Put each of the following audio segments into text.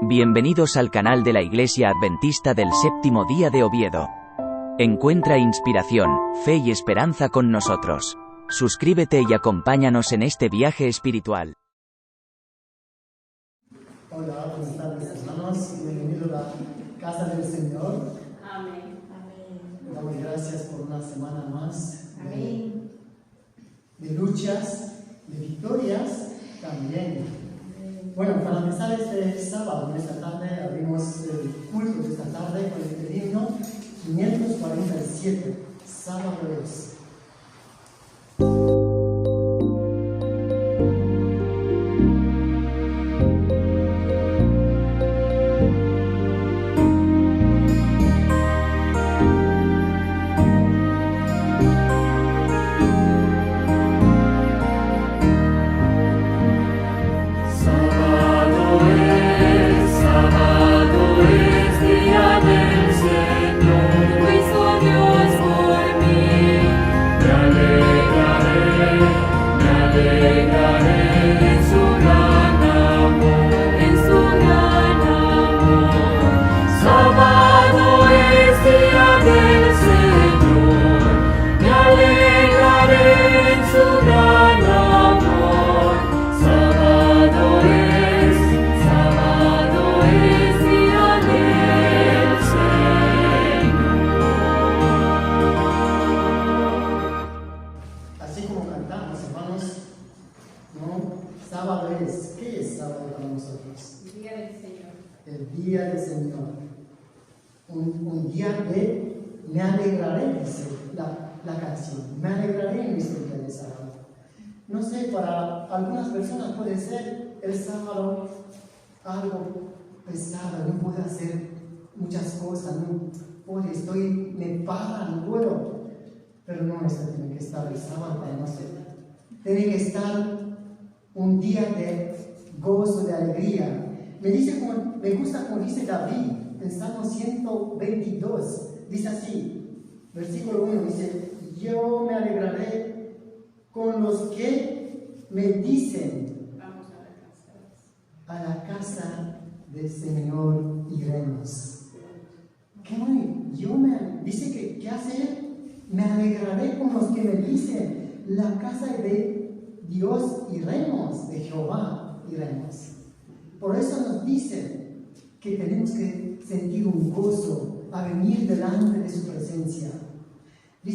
Bienvenidos al canal de la Iglesia Adventista del Séptimo Día de Oviedo. Encuentra inspiración, fe y esperanza con nosotros. Suscríbete y acompáñanos en este viaje espiritual. Hola, buenas tardes hermanos, bienvenidos a la casa del Señor. Amén. Le damos gracias por una semana más de luchas, de victorias también. Bueno, para empezar este sábado, en esta tarde, abrimos el culto de esta tarde con el himno 547, sábado es. Día del Señor, un día de me alegraré, dice la canción, me alegraré en este día de sábado. No sé, para algunas personas puede ser el sábado algo pesado, no puedo hacer muchas cosas, me para, no puedo, pero no, esto tiene que estar el sábado para nosotros, tiene que estar un día de gozo, de alegría. Me gusta como dice David en Salmo 122, dice así, versículo 1, dice, yo me alegraré con los que me dicen, vamos a la casa del Señor iremos. ¿Qué dice que ¿qué hace? Me alegraré con los que me dicen, la casa de Dios iremos, de Jehová iremos. Por eso nos dicen que tenemos que sentir un gozo a venir delante de su presencia. Me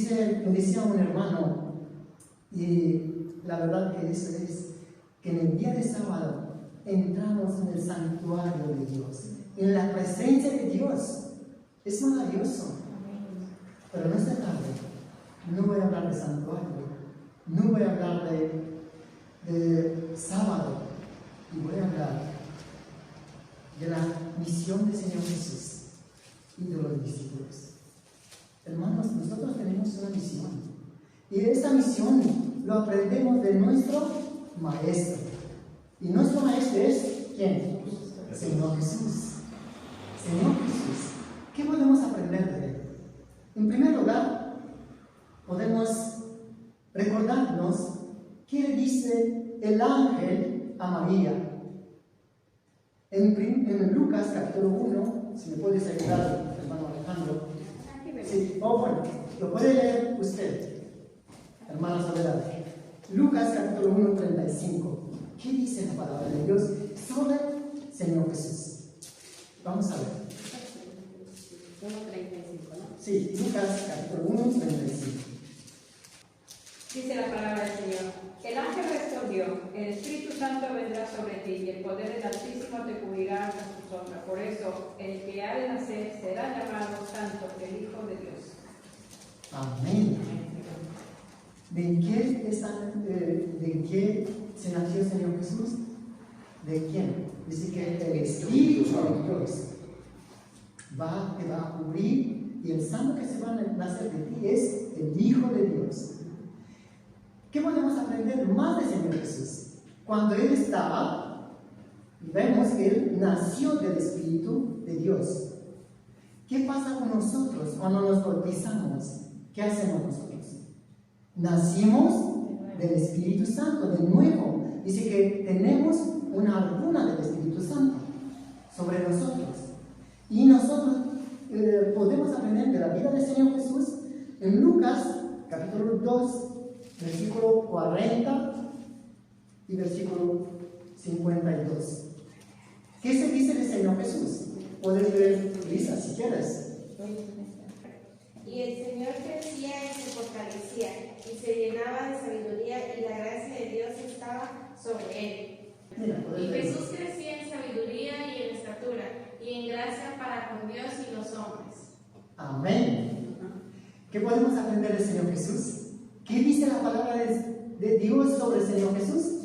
decía un hermano, y la verdad que eso es, que en el día de sábado entramos en el santuario de Dios, en la presencia de Dios. Es maravilloso. Pero no esta tarde, no voy a hablar de santuario, no voy a hablar de sábado, y voy a hablar de la misión del Señor Jesús y de los discípulos. Hermanos, nosotros tenemos una misión. Y esta misión lo aprendemos de nuestro Maestro. Y nuestro Maestro es, ¿quién? Señor Jesús. Señor Jesús. ¿Qué podemos aprender de Él? En primer lugar, podemos recordarnos qué dice el ángel a María. En Lucas capítulo 1, si me puedes ayudar, hermano Alejandro. Sí, bueno, lo puede leer usted, hermana Soledad. Lucas capítulo 1, 35. ¿Qué dice la palabra de Dios sobre el Señor Jesús? Vamos a ver. 1:35, ¿no? Sí, Lucas capítulo 1, 35. Dice la palabra del Señor. El ángel respondió, el Espíritu Santo vendrá sobre ti y el poder del Altísimo te cubrirá con su sombra. Por eso, el que ha de nacer será llamado Santo, el Hijo de Dios. Amén. ¿De qué se nació el Señor Jesús? ¿De quién? Dice que el Espíritu de Dios te va a cubrir y el santo que se va a nacer de ti es el Hijo de Dios. ¿Qué podemos aprender más del Señor Jesús? Cuando Él estaba, vemos que Él nació del Espíritu de Dios. ¿Qué pasa con nosotros cuando nos bautizamos? ¿Qué hacemos nosotros? Nacimos del Espíritu Santo, de nuevo. Dice que tenemos una luna del Espíritu Santo. sobre nosotros. Y nosotros podemos aprender de la vida del Señor Jesús en Lucas, capítulo 2, versículo 40 y versículo 52. ¿Qué se dice del Señor Jesús? Puedes leer, Lisa, si quieres. Y el Señor crecía y se fortalecía, y se llenaba de sabiduría, y la gracia de Dios estaba sobre él. Mira, Y Jesús crecía en sabiduría y en estatura, y en gracia para con Dios y los hombres. Amén. ¿Qué podemos aprender del Señor Jesús? ¿Qué dice la palabra de Dios sobre el Señor Jesús?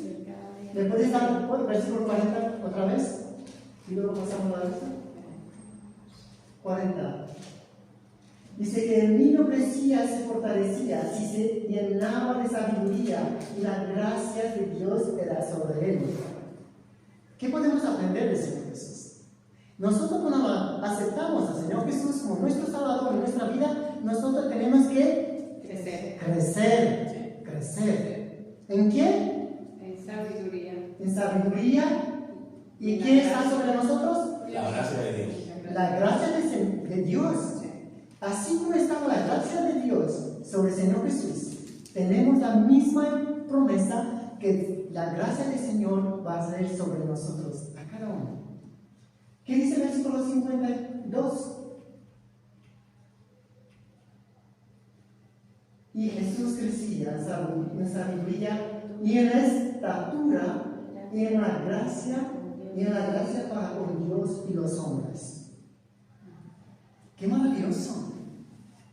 ¿Me puedes dar el versículo 40 otra vez? Y luego pasamos a la lista. 40. Dice que el niño crecía, se fortalecía, y se llenaba de sabiduría, y la gracia de Dios era sobre él. ¿Qué podemos aprender del Señor Jesús? Nosotros, cuando aceptamos al Señor Jesús como nuestro Salvador en nuestra vida, nosotros tenemos que crecer. ¿En qué? En sabiduría. En sabiduría. ¿Y quién está sobre nosotros? La gracia de Dios. La gracia de Dios. Así como estaba la gracia de Dios sobre el Señor Jesús, tenemos la misma promesa que la gracia del Señor va a ser sobre nosotros, a cada uno. ¿Qué dice el versículo 52? Y Jesús crecía en sabiduría y en estatura y en la gracia para con Dios y los hombres. ¡Qué maravilloso!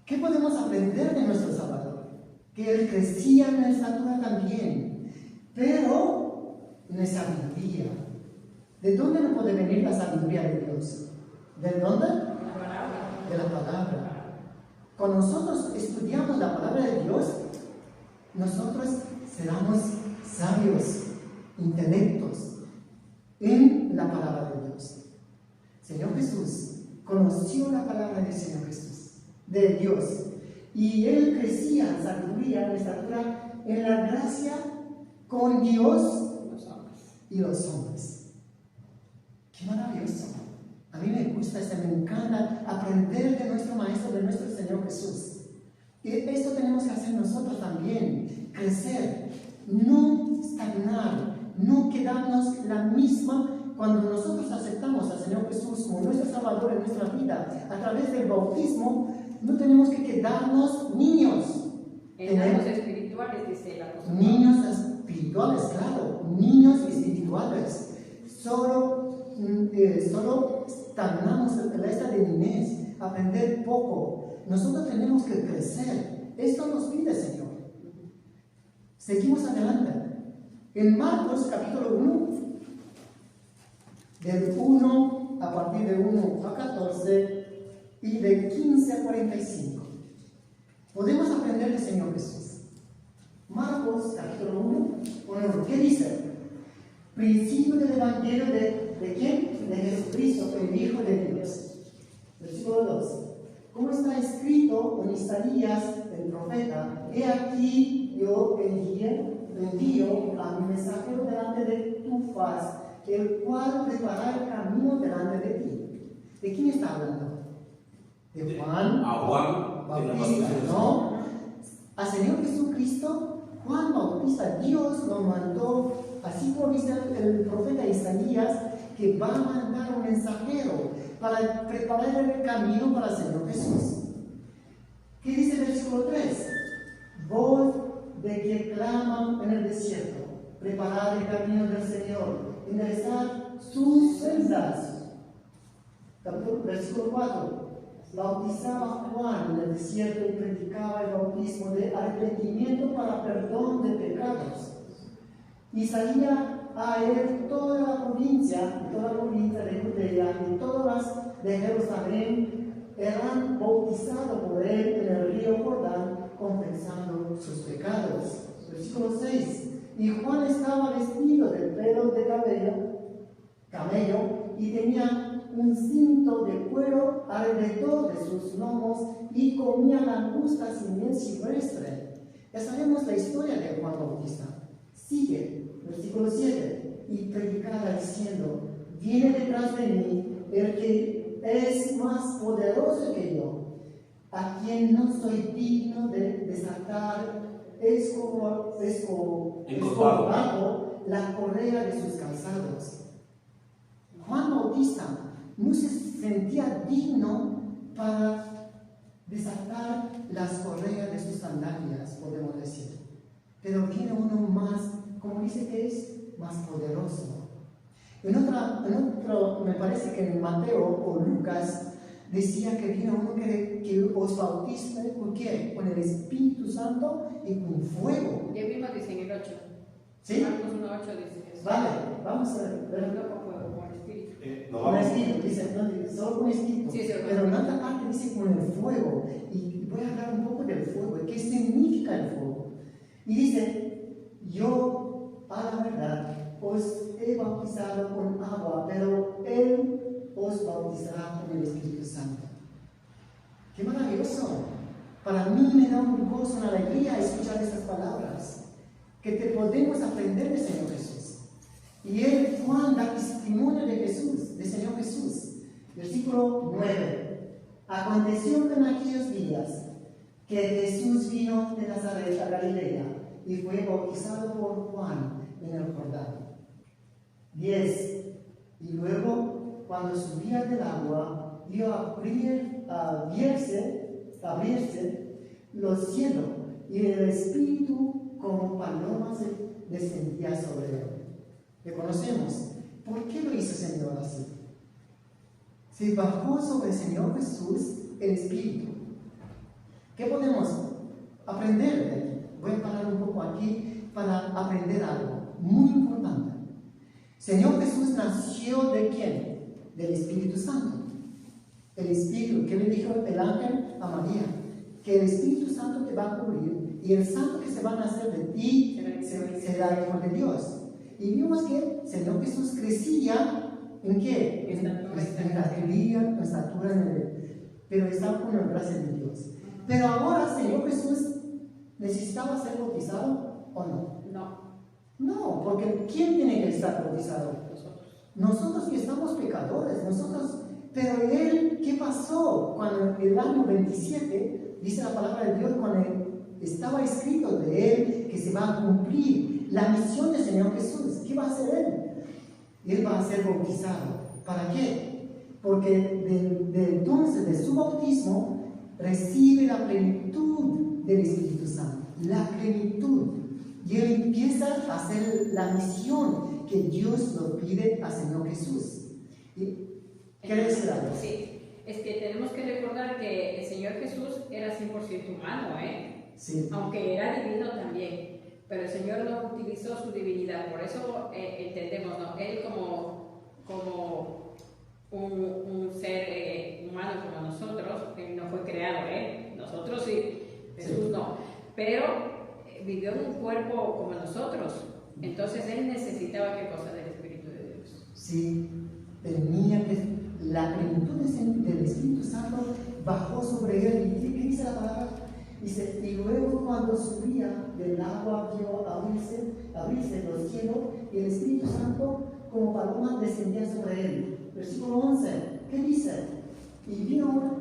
¿Qué podemos aprender de nuestro Salvador? Que Él crecía en estatura también, pero en sabiduría. ¿De dónde nos puede venir la sabiduría de Dios? ¿De dónde? De la palabra. Cuando nosotros estudiamos la palabra de Dios, nosotros seremos sabios, intelectos en la palabra de Dios. Señor Jesús conoció la palabra del Señor Jesús, de Dios, y él crecía en sabiduría, en estatura, en la gracia con Dios y los hombres. ¡Qué maravilloso! A mí me gusta me encanta aprender de nuestro Maestro, de nuestro Señor Jesús. Y esto tenemos que hacer nosotros también, crecer, no estagnar, no quedarnos la misma. Cuando nosotros aceptamos al Señor Jesús como nuestro Salvador en nuestra vida, a través del bautismo, no tenemos que quedarnos niños. Tenemos espirituales, dice el apóstol. Niños espirituales, claro, niños espirituales. Solo estagnamos en esta de niñez, aprender poco. Nosotros tenemos que crecer. Esto nos pide el Señor. Seguimos adelante. En Marcos capítulo 1, del 1 a partir de 1 a 14 y de 15 a 45, podemos aprender del Señor Jesús. Marcos capítulo 1, ¿qué dice? Principio del Evangelio de ¿quién? De Jesucristo, el Hijo de Dios. Versículo 2. Como está escrito en Isaías, el profeta: he aquí yo envío a mi mensajero delante de tu faz, el cual preparará el camino delante de ti. ¿De quién está hablando? De Juan. A Juan Bautista, ¿no? Al Señor Jesucristo, Juan Bautista, Dios lo mandó, así como dice el profeta Isaías, que va a mandar un mensajero para preparar el camino para el Señor Jesús. ¿Qué dice el versículo 3? Voz de que claman en el desierto: preparad el camino del Señor, enderezad sus sendas. Versículo 4. Bautizaba Juan en el desierto y predicaba el bautismo de arrepentimiento para perdón de pecados. Y salía a él toda la provincia de Judea y todas las de Jerusalén eran bautizados por él en el río Jordán, confesando sus pecados. Versículo 6. Y Juan estaba vestido de pelo de camello y tenía un cinto de cuero alrededor de sus lomos y comía langostas y miel silvestre. Ya sabemos la historia de Juan Bautista. Sigue, versículo 7. Y predicaba diciendo: viene detrás de mí el que es más poderoso que yo, a quien no soy digno de desatar escobado la correa de sus calzados. Juan Bautista no se sentía digno para desatar las correas de sus sandalias, podemos decir. Pero viene uno más, como dice que es, más poderoso. En otro, me parece que en Mateo o Lucas, decía que viene uno que os bautice, ¿con qué? Con el Espíritu Santo y con fuego. Y el mismo dice en el 8. ¿Sí? Marcos 1:8 dice eso. Vale, vamos a ver. No con fuego, con el Espíritu. Con el Espíritu, dice, no, dice, solo con el Espíritu. Sí, pero en otra parte dice con el fuego. Y voy a hablar un poco del fuego. ¿Qué significa el fuego? Y dice, yo, a la verdad, os he bautizado con agua, pero Él os bautizará con el Espíritu Santo. ¡Qué maravilloso! Para mí me da un gozo, una alegría escuchar estas palabras, que te podemos aprender del Señor Jesús. Y Juan da testimonio de Jesús, del Señor Jesús. Versículo 9. Aconteció en aquellos días que Jesús vino de Nazaret a Galilea y fue bautizado por Juan en el Jordán. 10. Y luego, cuando subía del agua, vio abrirse los cielos, y el Espíritu como paloma descendía sobre él. Le conocemos. ¿Por qué lo hizo el Señor así? Se bajó sobre el Señor Jesús el Espíritu. ¿Qué podemos aprender de aquí? Voy a parar un poco aquí para aprender algo muy importante. Señor Jesús nació ¿de quién? Del Espíritu Santo. El Espíritu, ¿qué le dijo el ángel a María? Que el Espíritu Santo te va a cubrir y el santo que se va a nacer de ti será hijo de Dios. Y vimos que el Señor Jesús crecía ¿en qué? En estatura, pero estaba con la gracia de Dios. Pero ahora el Señor Jesús necesitaba ser bautizado ¿o no? No, porque ¿quién tiene que estar bautizado? Nosotros que estamos pecadores, pero Él, ¿qué pasó? Cuando el año 27, dice la palabra de Dios, cuando estaba escrito de Él que se va a cumplir la misión del Señor Jesús. ¿Qué va a hacer Él? Él va a ser bautizado. ¿Para qué? Porque entonces de su bautismo recibe la plenitud del Espíritu Santo. La plenitud. Y Él empieza a hacer la misión que Dios nos pide al Señor Jesús. ¿Quieres decir algo? Sí, es que tenemos que recordar que el Señor Jesús era 100% humano, Sí. aunque era divino también, pero el Señor no utilizó su divinidad, por eso entendemos, ¿no? Él como un ser humano como nosotros, Él no fue creado, nosotros sí, Jesús no, pero vivió en un cuerpo como nosotros, entonces Él necesitaba ¿qué cosa? Del Espíritu de Dios. Sí, tenía que la plenitud del Espíritu Santo bajó sobre él. ¿Y qué dice la palabra? Dice, y luego cuando subía del agua vio abrirse los cielos y el Espíritu Santo como paloma descendía sobre él. Versículo 11, ¿qué dice? Y vino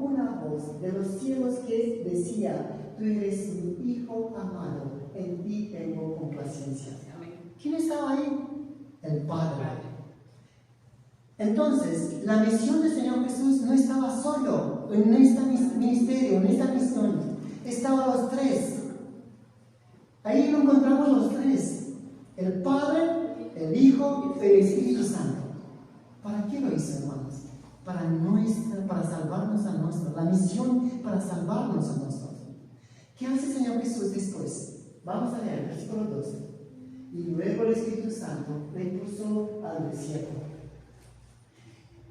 una voz de los cielos que decía, tú eres mi Hijo amado, en ti tengo complacencia. ¿Quién estaba ahí? El Padre. Entonces, la misión del Señor Jesús no estaba solo en este ministerio, en esta misión. Estaban los tres. Ahí lo encontramos los tres. El Padre, el Hijo y el Espíritu Santo. ¿Para qué lo hizo, hermanos? Para salvarnos a nosotros. La misión para salvarnos a nosotros. ¿Qué hace el Señor Jesús después? Vamos a leer el versículo 12. Y luego el Espíritu Santo le puso al desierto.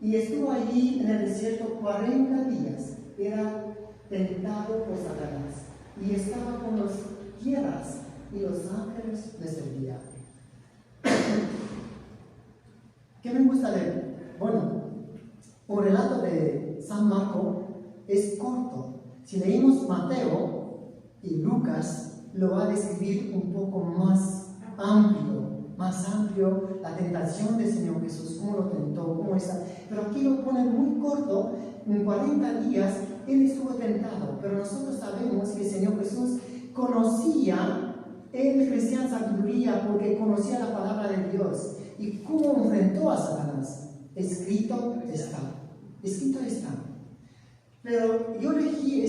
Y estuvo allí en el desierto 40 días. Era tentado por Satanás. Y estaba con las piedras y los ángeles le servían. ¿Qué me gusta leer? Bueno, un relato de San Marco es corto. Si leímos Mateo y Lucas, lo va a describir un poco más amplio la tentación del Señor Jesús. esa. Pero aquí lo ponen muy corto, en 40 días él estuvo tentado. Pero nosotros sabemos que el Señor Jesús conocía, él ejercía sabiduría porque conocía la palabra de Dios. ¿Y cómo enfrentó a Satanás? Escrito está. Escrito está. Pero yo elegí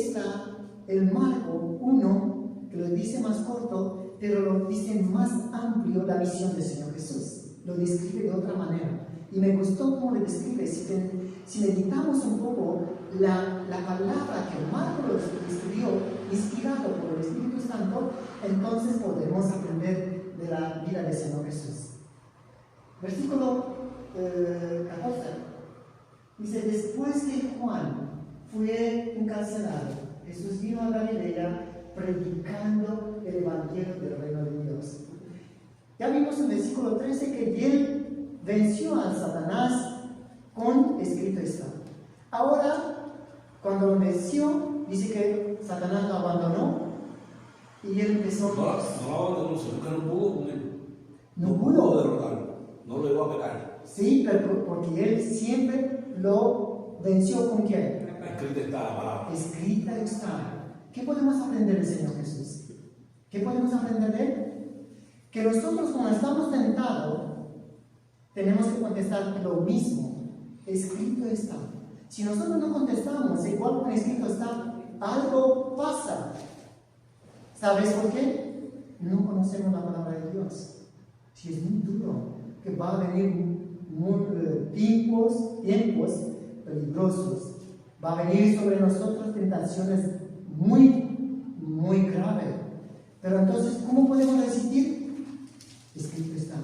el Marco 1, que lo dice más corto, pero lo dice más amplio la visión del Señor Jesús. Lo describe de otra manera. Y me gustó cómo lo describe. Si meditamos un poco la palabra que Marco lo escribió, inspirado por el Espíritu Santo, entonces podemos aprender de la vida del Señor Jesús. Versículo 14. Dice, después que Juan fue encarcelado, Jesús vino a Galilea predicando el Evangelio del Reino de Dios. Ya vimos en el versículo 13 que él venció a Satanás con escrito está. Ahora, cuando lo venció, dice que Satanás lo abandonó y él empezó. No abandonó, sino que no pudo con él. No pudo derrotarlo, no lo iba a pegar. Sí, pero porque él siempre lo venció con quién. Escrita está la palabra. Escrita está. ¿Qué podemos aprender del Señor Jesús? ¿Qué podemos aprender de él? Que nosotros cuando estamos tentados tenemos que contestar lo mismo. Escrito está. Si nosotros no contestamos igual con escrito está, algo pasa. ¿Sabes por qué? No conocemos la palabra de Dios. Si es muy duro, que va a venir tiempos peligrosos. Va a venir sobre nosotros tentaciones muy graves. Pero entonces, ¿cómo podemos resistir? Escrito está.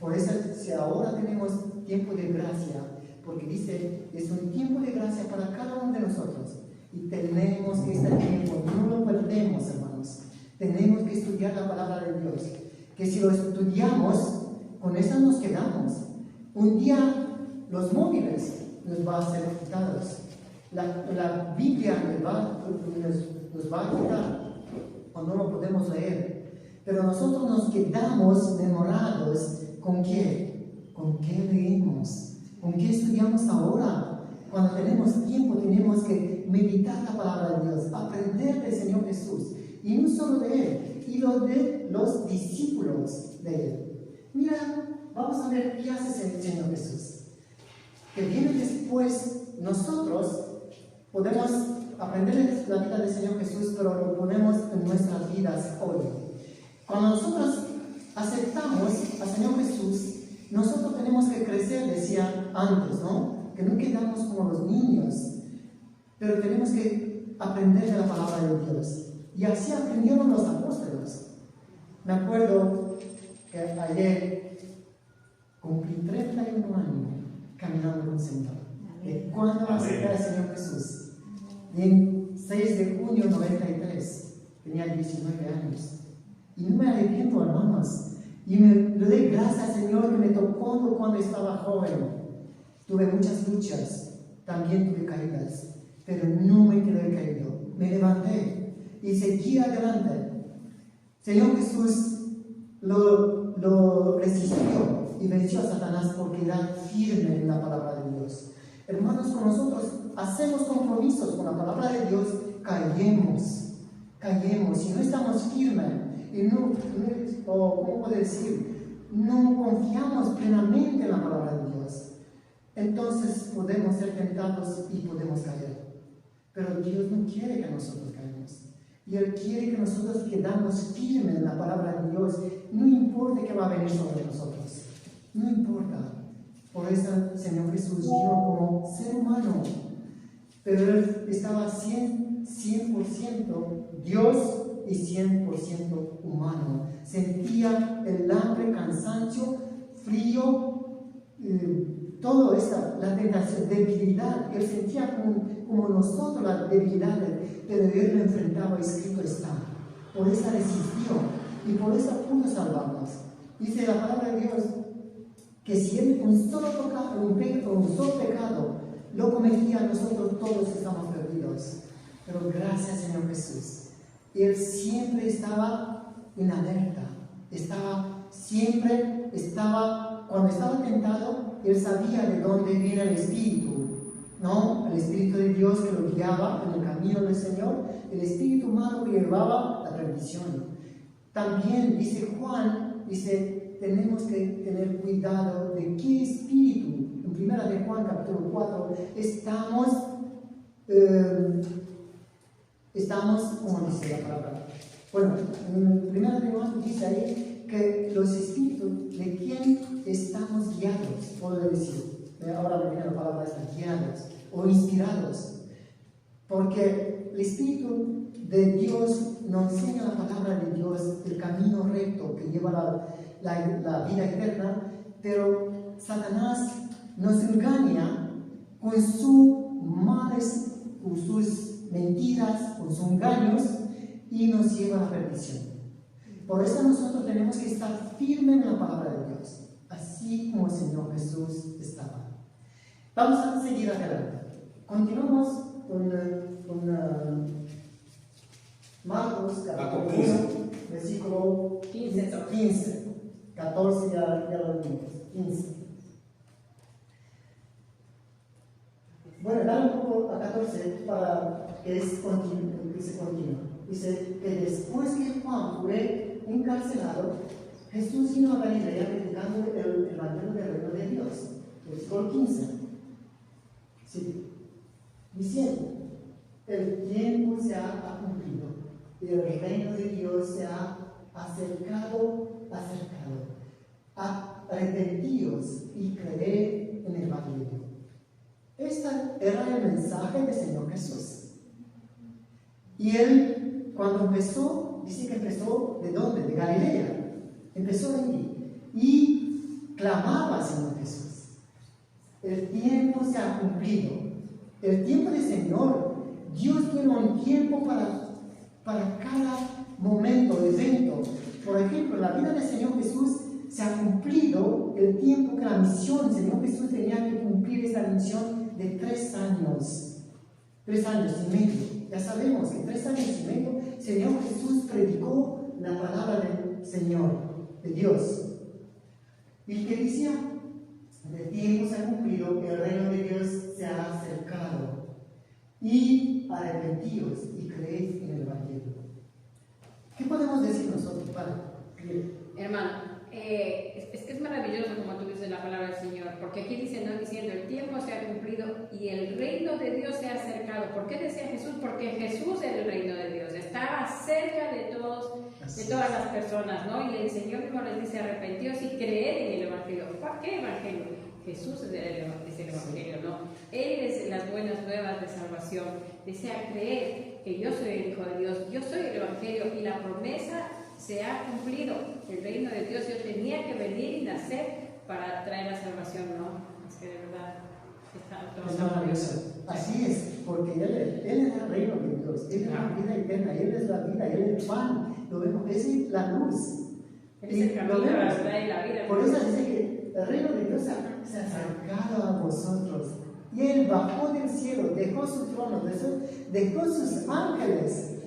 Por eso, si ahora tenemos tiempo de gracia, porque dice, es un tiempo de gracia para cada uno de nosotros. Y tenemos que este tiempo, no lo perdemos, hermanos. Tenemos que estudiar la palabra de Dios. Que si lo estudiamos, con eso nos quedamos. Un día, los móviles nos van a ser quitados. La Biblia nos va a quitar cuando no podemos leer. Pero nosotros nos quedamos memorados con qué leemos, con qué estudiamos ahora. Cuando tenemos tiempo tenemos que meditar la palabra de Dios, aprender del Señor Jesús. Y no solo de Él, y lo de los discípulos de Él. Mira, vamos a ver qué hace el Señor Jesús. Que viene después, nosotros podemos aprender la vida del Señor Jesús, pero lo ponemos en nuestras vidas hoy. Cuando nosotros aceptamos al Señor Jesús, nosotros tenemos que crecer, decía antes, ¿no? Que no quedamos como los niños, pero tenemos que aprender de la palabra de Dios. Y así aprendieron los apóstoles. Me acuerdo que ayer cumplí 31 años caminando con el Señor. De cuando acepté al Señor Jesús. En 6 de junio 93, tenía 19 años. Y no me arrepiento, hermanos. Y le doy gracias al Señor que me tocó cuando estaba joven. Tuve muchas luchas, también tuve caídas, pero no me quedé caído. Me levanté y seguí adelante. Señor Jesús lo resistió y venció a Satanás porque era firme en la palabra de Dios. Hermanos, con nosotros hacemos compromisos con la palabra de Dios, caemos. Si no estamos firmes y ¿cómo puedo decir? No confiamos plenamente en la palabra de Dios, entonces podemos ser tentados y podemos caer. Pero Dios no quiere que nosotros caigamos. Y Él quiere que nosotros quedamos firmes en la palabra de Dios. No importa qué va a venir sobre nosotros. No importa. Por eso el Señor Jesús vino como ser humano. Pero Él estaba 100% Dios y 100% humano. Sentía el hambre, cansancio, frío, todo eso, la tentación, debilidad. Él sentía como nosotros las debilidades, pero Él lo enfrentaba, escrito está. Por eso resistió y por eso pudo salvarnos. Dice la palabra de Dios que si Él un solo pecado lo cometía, nosotros todos estamos perdidos. Pero gracias, Señor Jesús. Él siempre estaba en alerta. Cuando estaba tentado, él sabía de dónde viene el Espíritu, ¿no? El Espíritu de Dios que lo guiaba en el camino del Señor, el espíritu malo que llevaba la perdición. También dice Juan, tenemos que tener cuidado de qué espíritu. En 1 de Juan capítulo 4 estamos, ¿cómo dice la palabra? Bueno, en 1 de Juan dice ahí que los espíritus de quién estamos guiados, puedo decir. Ahora me viene la palabra esta, guiados o inspirados. Porque el Espíritu de Dios nos enseña la palabra de Dios, el camino recto que lleva la vida eterna, pero Satanás nos engaña con sus males, con sus mentiras, con sus engaños y nos lleva a la perdición. Por eso nosotros tenemos que estar firmes en la palabra de Dios, así como el Señor Jesús estaba. Vamos a seguir adelante. Continuamos con Marcos capítulo 1, versículo 15. 14 ya lo vimos. 15. Bueno, dale un poco a 14 para que se continúe. Dice que después que Juan fue encarcelado, Jesús vino a Galilea predicando el evangelio del reino de Dios. Versículo 15. Sí. Diciendo, el tiempo se ha cumplido y el reino de Dios se ha acercado. Arrepentíos y creed en el evangelio. Este era el mensaje del Señor Jesús. Y él, cuando empezó, dice que empezó ¿de dónde? De Galilea. Empezó allí y clamaba al Señor Jesús. El tiempo se ha cumplido. El tiempo del Señor, Dios tiene un tiempo para cada momento, evento. Por ejemplo, la vida del Señor Jesús se ha cumplido el tiempo que la misión, el Señor Jesús tenía que cumplir esa misión de 3 años. 3 años y medio. Ya sabemos que 3 años y medio el Señor Jesús predicó la palabra del Señor, de Dios. Y que decía, el tiempo se ha cumplido, el reino de Dios se ha acercado. Y arrepentíos y creed en el evangelio. ¿Qué podemos decir nosotros para creer? Hermano, es maravilloso como tú dices la palabra del Señor, porque aquí dice, no diciendo el tiempo se ha cumplido y el reino de Dios se ha acercado. ¿Por qué decía Jesús? Porque Jesús era el reino de Dios, estaba cerca de todas las personas, ¿no? Y el Señor mismo les dice, arrepentíos y creed en el evangelio. ¿Por qué evangelio? Jesús es el evangelio, ¿no? Él es las buenas nuevas de salvación. Desea creer que yo soy el Hijo de Dios, yo soy el evangelio y la promesa se ha cumplido. El reino de Dios, yo tenía que venir y nacer para traer la salvación, ¿no? Es que de verdad está todo es maravilloso. Así es, porque Él es el reino de Dios, Él es la vida eterna, Él es la vida, Él es el pan, lo vemos, Él es la luz. Él es el camino, la verdad y la vida. Por eso dice que el reino de Dios se ha acercado a vosotros. Y Él bajó del cielo, dejó su trono, dejó sus ángeles.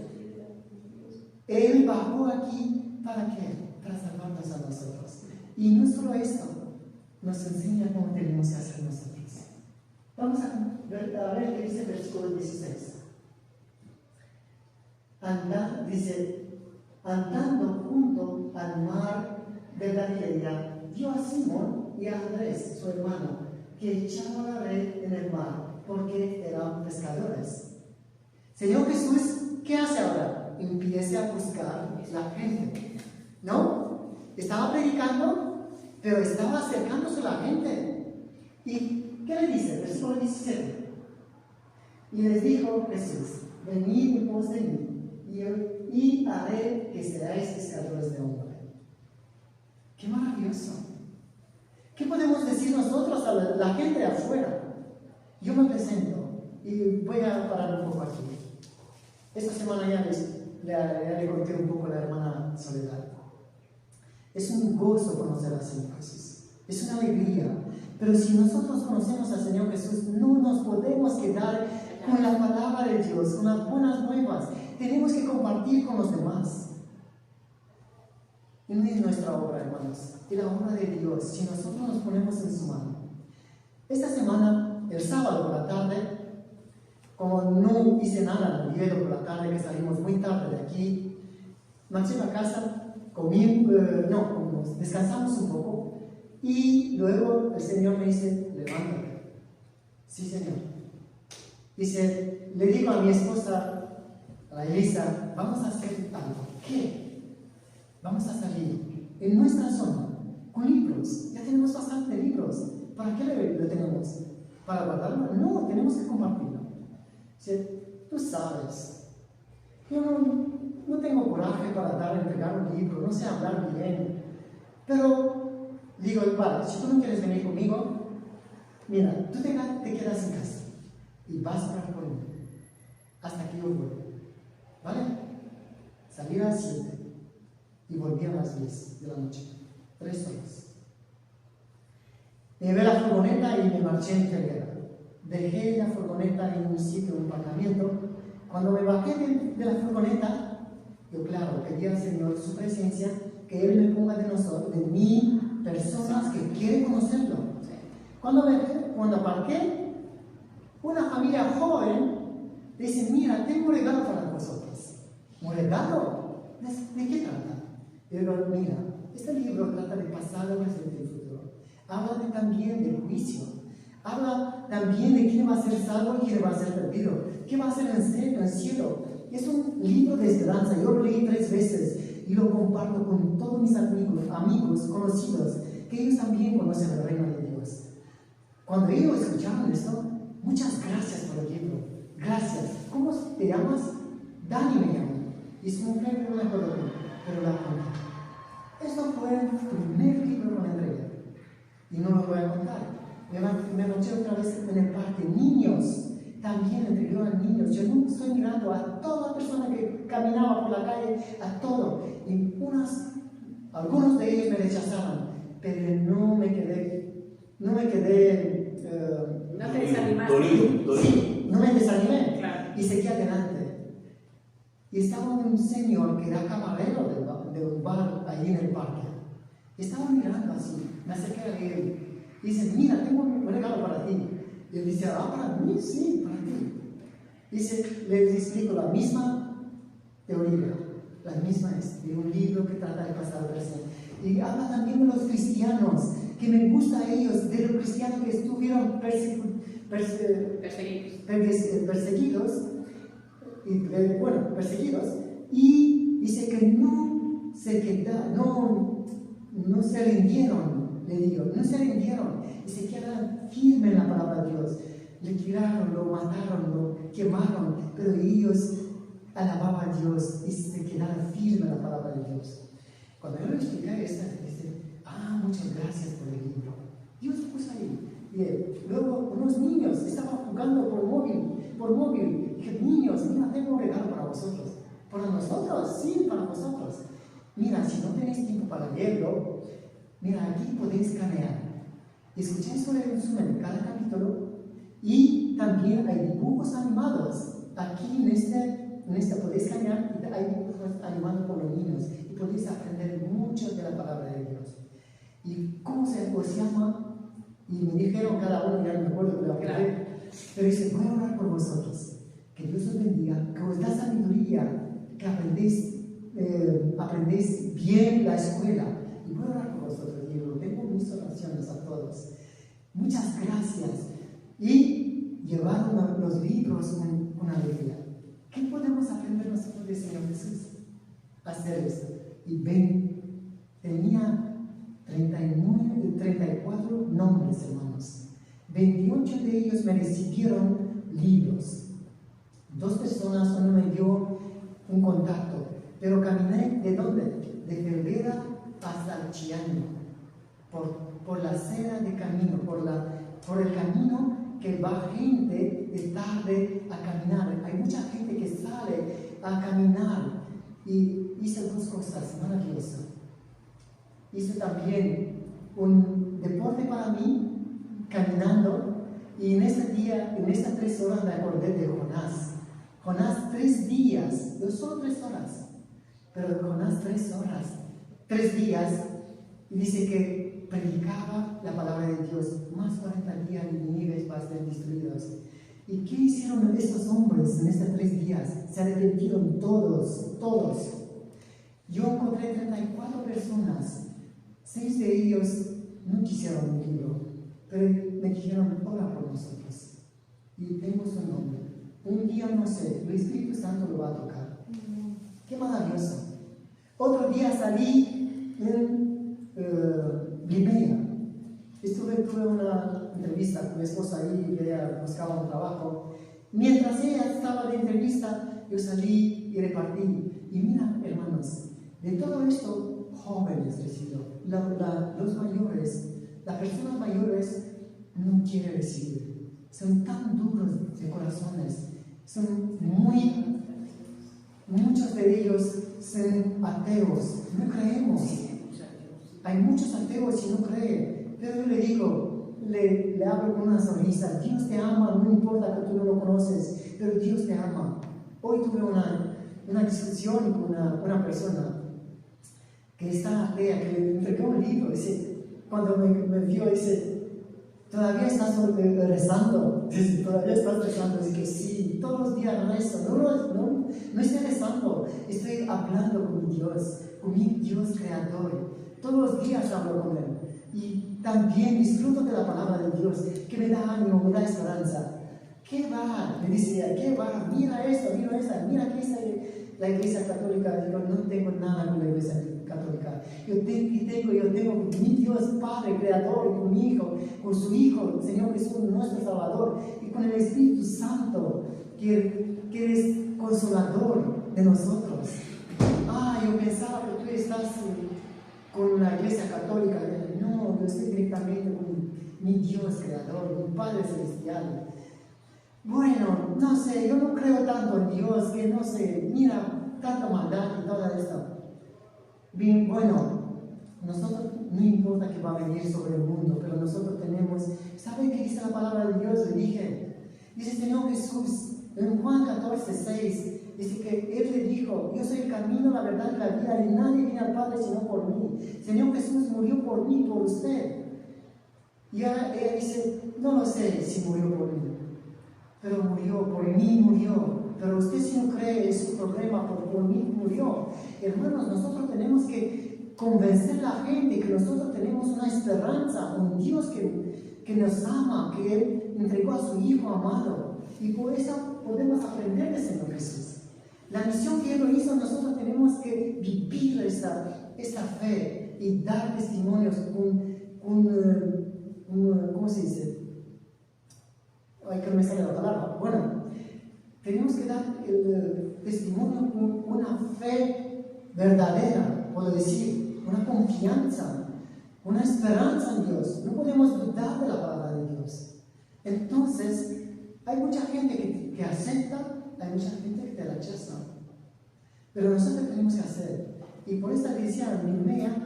Él bajó aquí, ¿para qué? Para salvarnos a nosotros. Y no solo esto, nos enseña cómo tenemos que hacer nosotros. Vamos a ver qué dice el versículo 16. Andando junto al mar de Galilea, vio a Simón y a Andrés, su hermano, que echaban la red en el mar, porque eran pescadores. Señor Jesús, ¿qué hace ahora? Empieza a buscar la gente. ¿No? Estaba predicando, pero estaba acercándose a la gente. ¿Y qué le dice? Versículo 17. Y les dijo Jesús, venid en pos de mí, y haré que seáis pescadores de hombre. ¡Qué maravilloso! ¿Qué podemos decir nosotros a la gente de afuera? Yo me presento y voy a parar un poco aquí. Esta semana ya le conté un poco a la hermana Soledad. Es un gozo conocer al Señor Jesús. Es una alegría. Pero si nosotros conocemos al Señor Jesús, no nos podemos quedar con la palabra de Dios, con las buenas nuevas. Tenemos que compartir con los demás. Y no es nuestra obra, hermanos, es la obra de Dios. Si nosotros nos ponemos en su mano Esta semana, el sábado por la tarde, como no hice nada en Oviedo por la tarde, que salimos muy tarde de aquí, marché a casa, descansamos un poco y luego el Señor me dice, levántate. Sí, Señor. Dice, le digo a mi esposa, a Elisa, vamos a hacer algo. ¿Qué? Vamos a salir en nuestra zona con libros. Ya tenemos bastante libros. ¿Para qué lo tenemos? ¿Para guardarlo? No, tenemos que compartirlo. Dice, tú sabes, yo no tengo coraje para entregar un libro, no sé hablar bien. Pero digo, vale, si tú no quieres venir conmigo, mira, tú te quedas en casa y vas a orar por mí hasta que yo vuelva. ¿Vale? Salí a las 7 y volví a las 10 de la noche. 3 horas. Llevé la furgoneta y me marché en Ferguera. Dejé la furgoneta en un sitio, en un aparcamiento. Cuando me bajé de la furgoneta, yo claro, pedí al Señor su presencia, que Él me ponga de mí personas que quieren conocerlo. Cuando aparqué, una familia joven dice, mira, tengo un regalo para vosotros. ¿Un regalo? ¿De qué trata? Yo digo, mira, este libro trata de pasado, presente y futuro. Habla también del juicio. Habla también de quién va a ser salvo y quién va a ser perdido. ¿Qué va a ser en el cielo? Es un libro de esperanza. Yo lo leí 3 veces y lo comparto con todos mis amigos, conocidos, que ellos también conocen el reino de Dios. Cuando ellos escucharon esto, muchas gracias por el libro. Gracias. ¿Cómo te llamas? Dani me llamo. Y su mujer no me acuerdo bien, pero la conté. Esto fue el primer libro que me entregué. Y no lo voy a contar. Me noché otra vez en el parque. Niños. También entregué a niños. Yo no estoy mirando a toda persona que caminaba por la calle, a todo. Y algunos de ellos me rechazaron, pero no me quedé. No te desanimaste. Sí, no me desanimé. Claro. Y seguí adelante. Y estaba un señor que era camarero de un bar ahí en el parque. Estaba mirando así. Me acerqué a él. Y dice, mira, tengo un regalo para ti. Y él dice, para mí, sí, para ti. Dice, les explico la misma teoría, la misma es de un libro que trata de pasado presente. Y habla también de los cristianos, que me gusta a ellos, de los cristianos que estuvieron perseguidos, y dice que no se rindieron, le digo, no se rindieron, y se quedaron firmes en la palabra de Dios. Le tiraron, lo mataron, lo quemaron, pero ellos alababan a Dios y se quedaron firmes en la palabra de Dios. Cuando yo le expliqué esto, dice, muchas gracias por el libro. Dios lo puso ahí. Y luego unos niños estaban jugando por móvil. Dije, niños, mira, tengo un regalo para vosotros. ¿Para nosotros? Sí, para vosotros. Mira, si no tenéis tiempo para leerlo, mira, aquí podéis escanear. Escuché sobre el resumen de cada capítulo y también hay dibujos animados. Aquí en este podéis escanear y hay dibujos animados por los niños y podéis aprender mucho de la palabra de Dios. ¿Y cómo os llama? Y me dijeron cada uno, ya no me acuerdo de la palabra, pero dice, voy a orar por vosotros, que Dios os bendiga, que os da sabiduría, que aprendéis bien la escuela. Y voy a orar por vosotros, digo, tengo mis oraciones a todos. Muchas gracias. Y llevaron los libros con alegría. ¿Qué podemos aprender nosotros del Señor Jesús? Hacer esto. Y tenía 34 nombres, hermanos. 28 de ellos me recibieron libros. 2 personas, uno me dio un contacto. Pero caminé, ¿de dónde? De Ferguera hasta Chiano. Por la acera de camino, por el camino que va gente de tarde a caminar. Hay mucha gente que sale a caminar. Y hice 2 cosas maravillosas. Hice también un deporte para mí, caminando, y en estas 3 horas me acordé de Jonás. Jonás 3 días, no solo 3 horas, pero Jonás 3 horas, 3 días, y dice que predicaba la palabra de Dios más 40 días y jóvenes en estos 3 días se arrepintieron todos. Yo encontré 34 personas. 6 de ellos no quisieron un libro, pero me dijeron, ora por nosotros. Y tengo su nombre. Un día, no sé, el Espíritu Santo lo va a tocar. ¡Qué maravilloso! Otro día salí en Limea. Tuve una entrevista con mi esposa ahí, ella buscaba un trabajo. Mientras ella estaba de entrevista, yo salí y repartí. Y mira, hermanos, de todo esto, jóvenes recibió. Los mayores, las personas mayores no quieren recibir. Son tan duros de corazones. Muchos de ellos son ateos. No creemos. Hay muchos ateos y no creen. Pero yo le digo, le hablo con una sonrisa. Dios te ama, no importa que tú no lo conoces, pero Dios te ama. Hoy tuve una discusión con una persona que está atea, que le entregó un libro. Dice, cuando me vio, dice, ¿todavía estás rezando? Dice, ¿todavía estás rezando? Dice que sí, todos los días rezo. No estoy rezando, estoy hablando con mi Dios creador. Todos los días hablo con Él. Y también disfruto de la palabra de Dios, que me da ánimo, me da esperanza. ¿Qué va? Me decía, ¿qué va? Mira esto, mira esta, mira qué es la Iglesia Católica. Digo, no tengo nada con la Iglesia Católica. Yo tengo mi Dios Padre, Creador, y con mi Hijo, con su Hijo, el Señor Jesús, nuestro Salvador, y con el Espíritu Santo, que es consolador de nosotros. Yo pensaba que tú estás con la Iglesia Católica. No, yo estoy directamente con mi Dios Creador, mi Padre Celestial. Bueno, no sé, yo no creo tanto en Dios, que no sé, mira, tanta maldad y todo esto. Bien, bueno, nosotros no importa que va a venir sobre el mundo, pero nosotros tenemos, ¿saben qué dice la palabra de Dios? Le dije, dice el Señor Jesús en Juan 14:6, dice que Él le dijo, yo soy el camino, la verdad y la vida, y nadie viene al Padre sino por mí. El Señor Jesús murió por mí, por usted. Y ahora ella dice, no lo sé si murió por mí, pero murió, por mí murió. Pero usted si no cree es su problema, por mí murió. Hermanos, nosotros tenemos que convencer a la gente que nosotros tenemos una esperanza, un Dios que nos ama, que Él entregó a su Hijo amado. Y por eso podemos aprender del Señor Jesús. La misión que Él lo hizo, nosotros tenemos que vivir esta fe y dar testimonios ¿cómo se dice? Ay, que no me sale la palabra. Bueno, tenemos que dar el testimonio con una fe verdadera, puedo decir, una confianza, una esperanza en Dios. No podemos dudar de la palabra de Dios. Entonces, hay mucha gente que acepta, hay mucha gente que te rechaza. Pero nosotros tenemos que hacer. Y por esta iglesia en Limea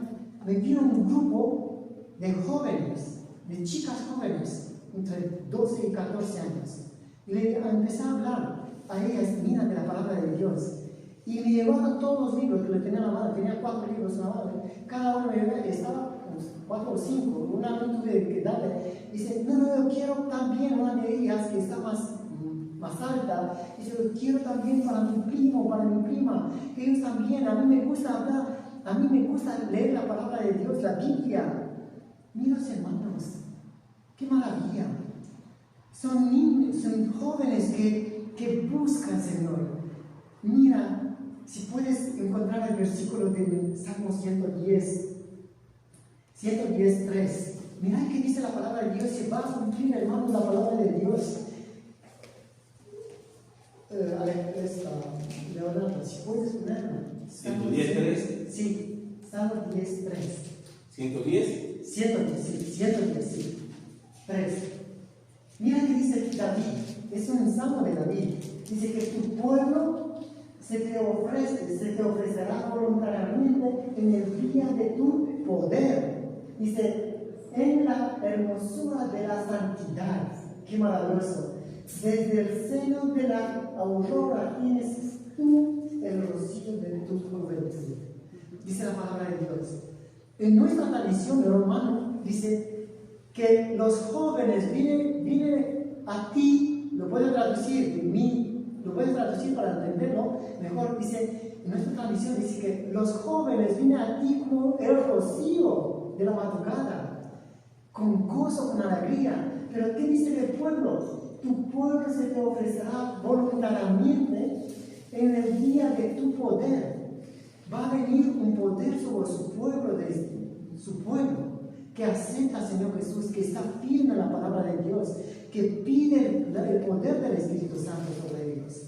me vino un grupo de jóvenes, de chicas jóvenes, entre 12 y 14 años. Y le empecé a hablar a ellas, mira, de la palabra de Dios. Y me llevaron todos los libros que le tenía en la mano. Tenía 4 libros en la mano. Cada uno estaba 4 o 5. Una no tuve que darle. Dice, no, yo quiero también una de ellas que está más alta. Dice, yo quiero también para mi primo, para mi prima. Ellos también, a mí me gusta hablar, a mí me gusta leer la palabra de Dios, la Biblia. Mira, hermanos, qué maravilla. Son niños, son jóvenes que buscan, Señor. Mira, si puedes encontrar el versículo de Salmo 110:3. Mira que dice la palabra de Dios, se va a cumplir, hermanos, la palabra de Dios. Leonardo, si puedes ponerlo. 110:3. Sí, Salmo 10:3. 110. 110, sí. 3. Mira que dice David, es un salmo de David. Dice que tu pueblo se te ofrecerá voluntariamente en el día de tu poder. Dice, en la hermosura de la santidad. Qué maravilloso. Desde el seno de la aurora tienes tú el rocío de tu juventud. Dice la palabra de Dios. En nuestra tradición romana dice que los jóvenes vienen a ti, lo puedo traducir, de mí lo voy a traducir para entenderlo mejor. Dice, en nuestra tradición dice que los jóvenes vienen a ti como el rocío de la madrugada, con gozo, con alegría. Pero ¿qué dice el pueblo? Tu pueblo se te ofrecerá voluntariamente en el día de tu poder. Va a venir un poder sobre su pueblo, que acepta al Señor Jesús, que está firme en la palabra de Dios, que pide el poder del Espíritu Santo sobre ellos.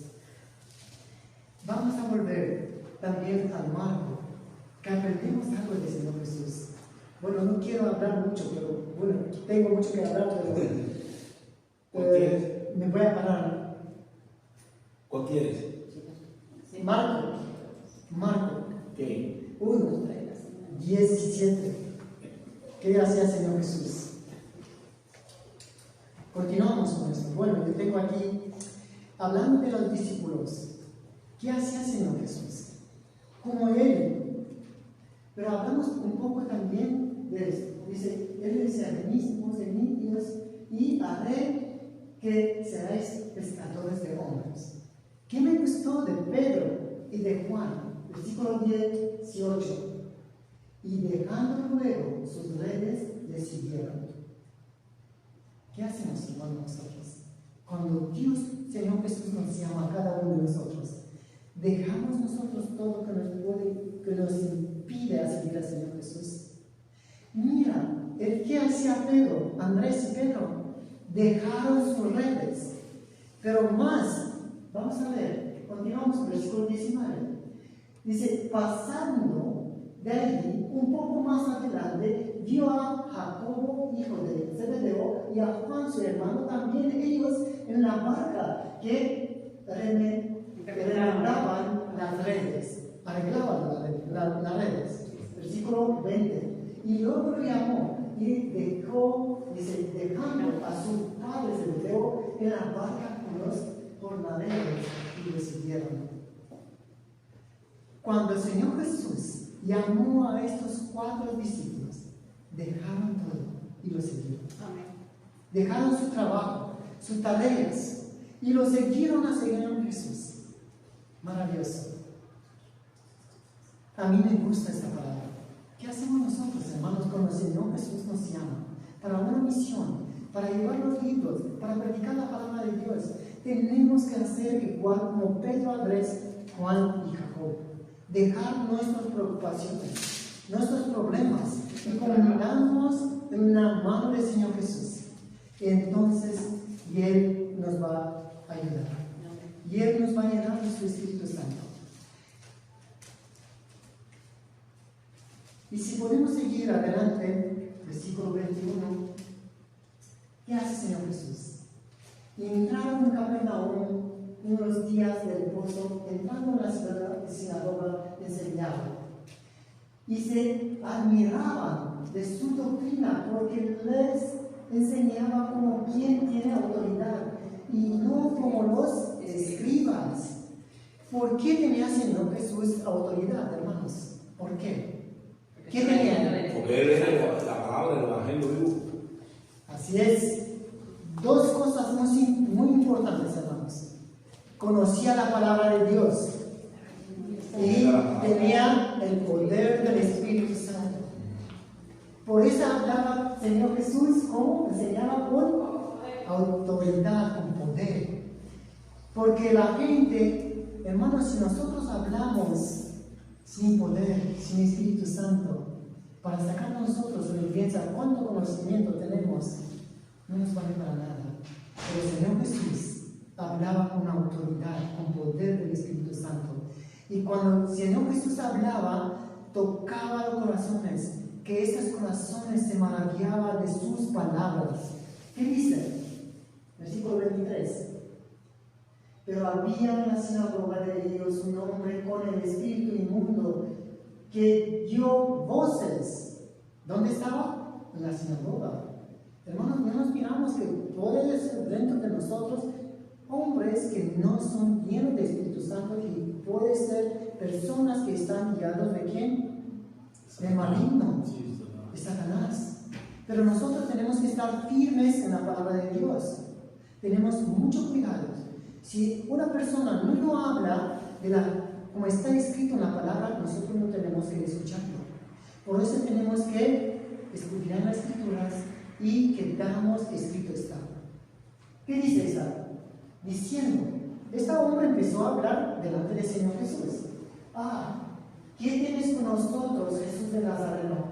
Vamos a volver también al Marco, que aprendemos algo del Señor Jesús. Bueno, no quiero hablar mucho, pero bueno, tengo mucho que hablar, pero me voy a parar. ¿Cuál quieres? Marco, ¿Qué? 1, 17. ¿Qué hacía el Señor Jesús? Continuamos con esto. Bueno, yo tengo aquí, hablando de los discípulos, ¿qué hacía el Señor Jesús? Como Él. Pero hablamos un poco también de esto. Dice, Él le dice a mí mismos, y haré que seráis pescadores de hombres. ¿Qué me gustó de Pedro y de Juan? Versículo 18. Y dejando luego sus redes, le siguieron. ¿Qué hacemos, hermanos, nosotros? Cuando Dios, Señor Jesús, nos llama a cada uno de nosotros, dejamos nosotros todo que nos impide a seguir al Señor Jesús. Mira, el que hacía Pedro, Andrés y Pedro, dejaron sus redes. Pero más, vamos a ver, continuamos con el versículo 19. Dice, pasando de allí, un poco más adelante, vio a Jacobo, hijo de Zebedeo, y a Juan, su hermano, también ellos en la barca que arreglaban las redes. Las redes. Versículo 20. Y luego lo llamó y dejó, dice, dejando a su padre Zebedeo en la barca con los jornaleros y lo siguieron. Cuando el Señor Jesús llamó a estos 4 discípulos, dejaron todo y lo siguieron. Amén. Dejaron su trabajo, sus tareas y lo siguieron a seguir a Jesús. Maravilloso. A mí me gusta esta palabra. ¿Qué hacemos nosotros, hermanos, cuando el Señor Jesús nos llama para una misión, para llevar los libros, para predicar la palabra de Dios? Tenemos que hacer igual como Pedro, Andrés, Juan y Jacobo. Dejar nuestras preocupaciones, nuestros problemas y confiarnos en la mano del Señor Jesús. Y entonces Él nos va a ayudar. Y Él nos va a llenar de su Espíritu Santo. Y si podemos seguir adelante, versículo 21, ¿qué hace el Señor Jesús? Entraron en Capernaum unos días de reposo, entrando en la sinagoga, enseñaba. Y se admiraban de su doctrina, porque les enseñaba como quien tiene autoridad, y no como los escribas. ¿Por qué tenía el Señor Jesús autoridad, hermanos? ¿Por qué? ¿Qué tenía? Porque Él es la palabra del Evangelio vivo. Así es. 2 cosas muy importantes, hermanos. Conocía la palabra de Dios y tenía el poder del Espíritu Santo. Por eso hablaba el Señor Jesús, ¿cómo? Enseñaba con autoridad, con poder. Porque la gente, hermanos, si nosotros hablamos sin poder, sin Espíritu Santo, para sacar a nosotros de piensa cuánto conocimiento tenemos, no nos vale para nada. Pero el Señor Jesús hablaba con autoridad, con poder del Espíritu Santo. Y cuando el Señor Jesús hablaba, tocaba los corazones, que estos corazones se maravillaban de sus palabras. ¿Qué dice? Versículo 23. Pero había en la sinagoga de ellos un hombre con el espíritu inmundo que dio voces. ¿Dónde estaba? En la sinagoga. Hermanos, no nos miramos que puede ser dentro de nosotros hombres que no son llenos de Espíritu Santo, que puede ser personas que están guiados de quién? De maligno, de Satanás. Pero nosotros tenemos que estar firmes en la palabra de Dios. Tenemos mucho cuidado. Si una persona no habla como está escrito en la palabra, nosotros no tenemos que escucharlo. Por eso tenemos que escudriñar las escrituras y que damos escrito está. ¿Qué dice esta? Diciendo, este hombre empezó a hablar delante del Señor Jesús. ¿Qué tienes con nosotros, Jesús de Nazareno?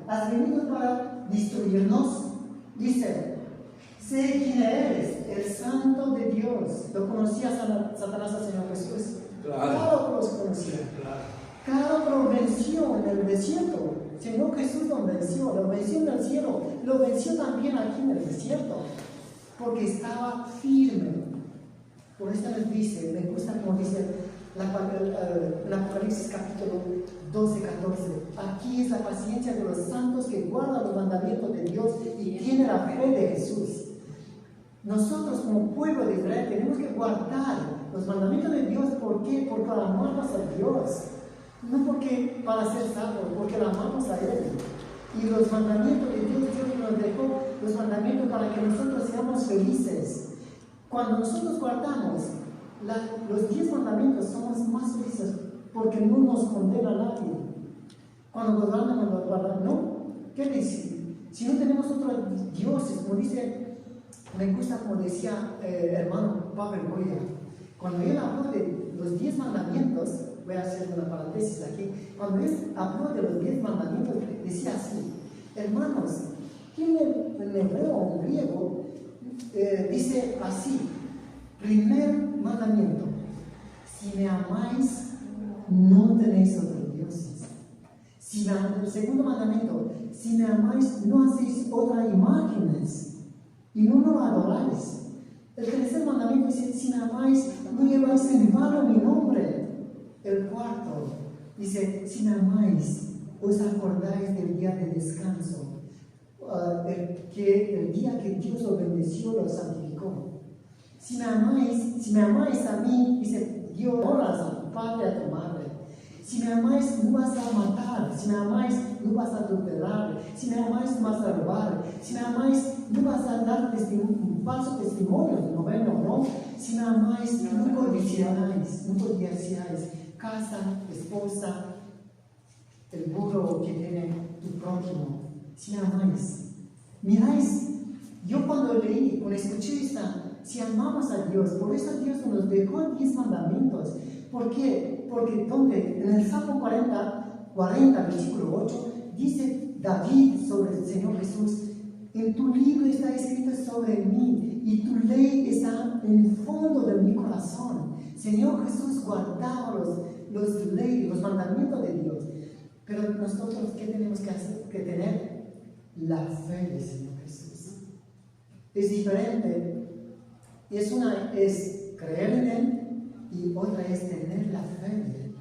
¿Has venido para destruirnos? Dice, sé quién eres, el Santo de Dios. ¿Lo conocía Satanás al Señor Jesús? Claro que los conocía. Claro que lo venció en el desierto. Señor Jesús lo venció en el cielo, lo venció también aquí en el desierto, porque estaba firme. Por eso nos dice, me gusta como dice el Apocalipsis capítulo 12, 14. Aquí es la paciencia de los santos que guardan los mandamientos de Dios y tienen la fe de Jesús. Nosotros como pueblo de Israel tenemos que guardar los mandamientos de Dios. ¿Por qué? Porque amamos a Dios. No porque para ser salvos, porque lo amamos a Él. Y los mandamientos de Dios nos dejó, los mandamientos para que nosotros seamos felices. Cuando nosotros guardamos los 10 mandamientos, somos más felices porque no nos condena a nadie. Cuando guardamos, no. ¿Qué dice? Si no tenemos otros dioses, como dice, me gusta como decía hermano Pablo Goya, cuando él habló de los 10 mandamientos, voy a hacer una paréntesis aquí, cuando él habló de los 10 mandamientos, decía así, hermanos, ¿quién en hebreo o en griego dice así? Primer mandamiento, si me amáis, no tenéis otros dioses. El segundo mandamiento, si me amáis, no hacéis otras imágenes y no lo adoráis. El tercer mandamiento dice, si me amáis, no lleváis en vano mi nombre. El cuarto dice, si me amáis, os acordáis del día de descanso, el día que Dios lo bendeció, lo santificó. Si me amáis a mí, dice Dios, honras a tu padre, a tu madre. Si me amáis, no vas a matar. Si me amáis, no vas a adulterar. Si me amáis, no vas a robar. Si me amáis, no vas a dar un falso testimonio. ¿No? Si me amáis, no codiciáis casa, esposa, el burro que tiene tu prójimo. Si me amáis, miráis, yo cuando leí, cuando escuché si amamos a Dios, por eso Dios nos dejó 10 mandamientos. ¿Por qué? Porque en el Salmo 40, versículo 8, dice David sobre el Señor Jesús, en tu libro está escrito sobre mí y tu ley está en el fondo de mi corazón. Señor Jesús guardaba los mandamientos de Dios. Pero nosotros, ¿qué tenemos que hacer? Que tener la fe del Señor Jesús. Es diferente. Una es creer en Él y otra es tener la fe en Él.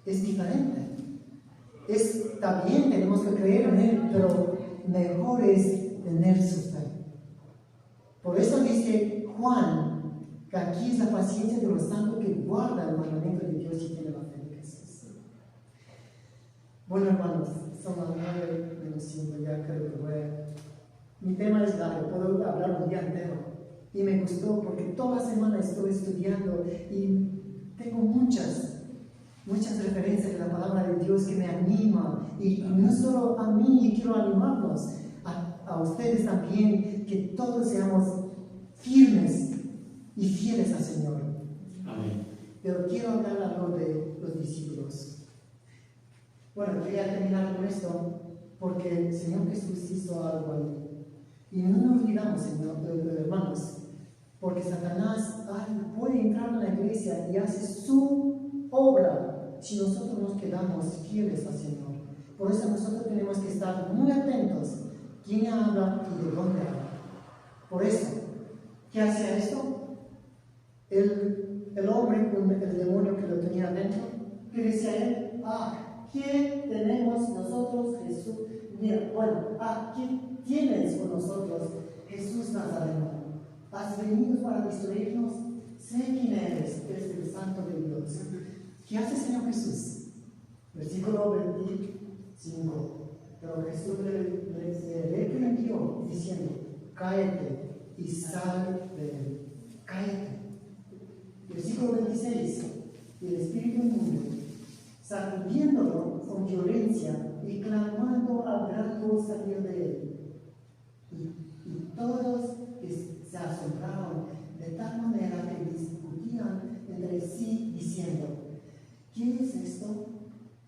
Es diferente. También tenemos que creer en Él, pero mejor es tener su fe. Por eso dice Juan que aquí es la paciencia de los santos que guarda el mandamiento de Dios y tiene la fe en Jesús. Bueno, hermanos, son las 9:05, ya creo que mi tema es largo, puedo hablar un día entero. Y me gustó porque toda la semana estoy estudiando y tengo muchas referencias de la palabra de Dios que me anima. Y no solo a mí, quiero animarlos, a ustedes también, que todos seamos firmes y fieles al Señor. Amén. Pero quiero hablar algo de los discípulos. Bueno, quería terminar con esto porque el Señor Jesús hizo algo ahí. Y no nos olvidamos, hermanos, porque Satanás puede entrar en la iglesia y hace su obra si nosotros nos quedamos fieles al Señor. Por eso nosotros tenemos que estar muy atentos quién habla y de dónde habla. Por eso, ¿qué hacía esto? El hombre con el demonio que lo tenía dentro, que decía él, ¿qué tenemos nosotros, Jesús? Mira, ¿qué tienes con nosotros, Jesús Nazareno? ¿Has venido para destruirnos? Sé quién eres el Santo de Dios. ¿Qué hace el Señor Jesús? Versículo 25. Pero Jesús le reprendió diciendo, cállate y sal de él. cállate. Versículo 26, el espíritu inmundo, sacudiéndolo con violencia y clamando al gran voz salió de él. Y todos se asombraron de tal manera que discutían entre sí diciendo, ¿qué es esto?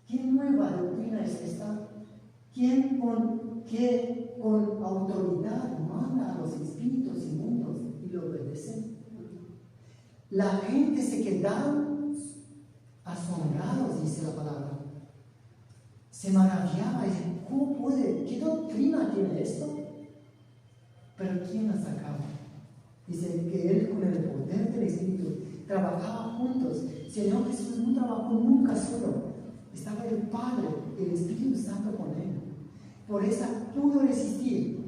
¿Qué nueva doctrina es esta? ¿Quién con autoridad manda a los espíritus inmundos y lo obedecen? La gente se quedaron asombrados, dice la palabra. Se maravillaba y dice, ¿cómo puede? ¿Qué doctrina tiene esto? Pero ¿quién la sacaba? Dice que él con el poder del Espíritu trabajaba juntos. Señor Jesús no trabajó nunca solo. Estaba el Padre, el Espíritu Santo con él. Por eso pudo resistir.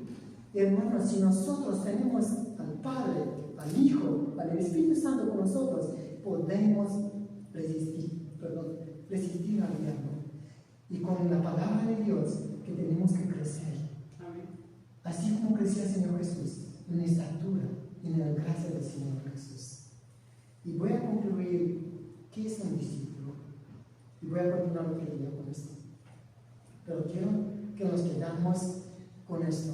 Hermanos, si nosotros tenemos al Padre, al Hijo, al Espíritu Santo con nosotros, podemos resistir al diablo. Y con la palabra de Dios, que tenemos que crecer. Amén. Así como creció el Señor Jesús, en estatura, en la gracia del Señor Jesús. Y voy a concluir, ¿qué es un discípulo? Y voy a continuar lo que digo con esto. Pero quiero que nos quedamos con esto.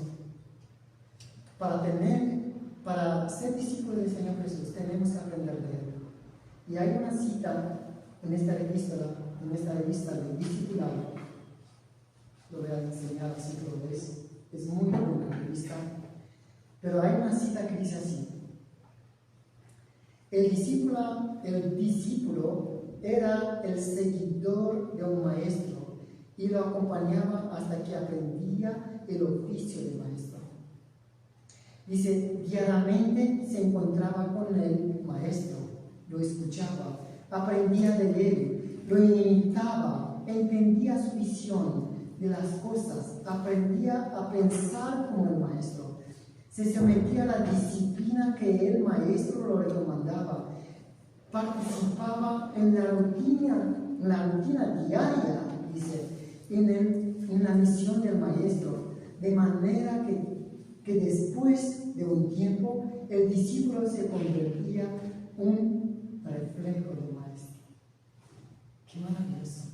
Para ser discípulos del Señor Jesús, tenemos que aprender de Él. Y hay una cita en esta revista de discipulado. Lo voy a enseñar así que lo ves. Es muy buena la revista. Pero hay una cita que dice así. El discípulo era el seguidor de un maestro y lo acompañaba hasta que aprendía el oficio de maestro. Dice, diariamente se encontraba con el maestro, lo escuchaba, aprendía de él, lo imitaba, entendía su visión de las cosas, aprendía a pensar como el maestro, se sometía a la disciplina que el maestro lo recomendaba, participaba en la rutina diaria, dice, en la misión del maestro, de manera que después de un tiempo el discípulo se convertía en un reflejo del maestro. ¡Qué maravilloso!